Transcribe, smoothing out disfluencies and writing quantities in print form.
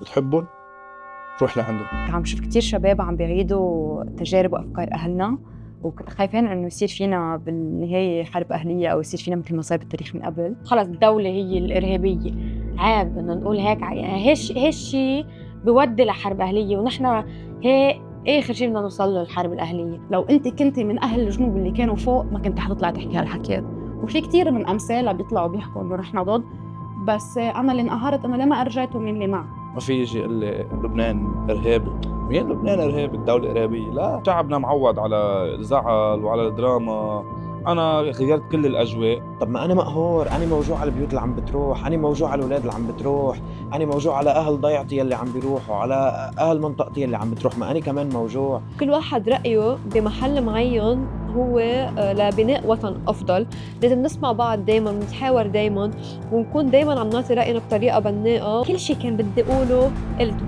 بتحبّن روح لعندن. عم بشوف كتير شباب عم بيعيدوا تجارب وأفكار أهلنا، وكنت خايفين إنه يصير فينا بالنهاية حرب أهلية أو يصير فينا مثل ما صار بالتاريخ من قبل. خلص الدولة هي الإرهابية، عيب إنه نقول هيك. يعني هالشي بيودي لحرب أهلية، ونحن هي آخر شي بدنا نوصل له الحرب الأهلية. لو أنت كنتي من أهل الجنوب اللي كانوا فوق ما كنت حتطلع تحكي هالحكيات. وفي كتير من أمثالها بيطلعوا بيحكوا إنه نحن ضد، بس أنا اللي انقهرت إنه لما أرجعت ومين اللي معه. ما في يجي يقول لي لبنان إرهابي. مين لبنان إرهابي؟ الدولة إرهابية؟ لا، شعبنا معود على الزعل وعلى الدراما. أنا غيرت كل الأجواء. طب ما أنا مقهور، أنا موجوع على البيوت اللي عم بتروح، أنا موجوع على الأولاد اللي عم بتروح، أنا موجوع على أهل ضيعتي اللي عم بيروحوا، على أهل منطقتي اللي عم بتروح، ما أنا كمان موجوع. كل واحد رأيه بمحل معين هو لبناء وطن أفضل. لازم نسمع بعض دايما، نتحاور دايما، ونكون دايما عم نعطي رأينا بطريقة بناءة. كل شي كان بدي أقوله قلته.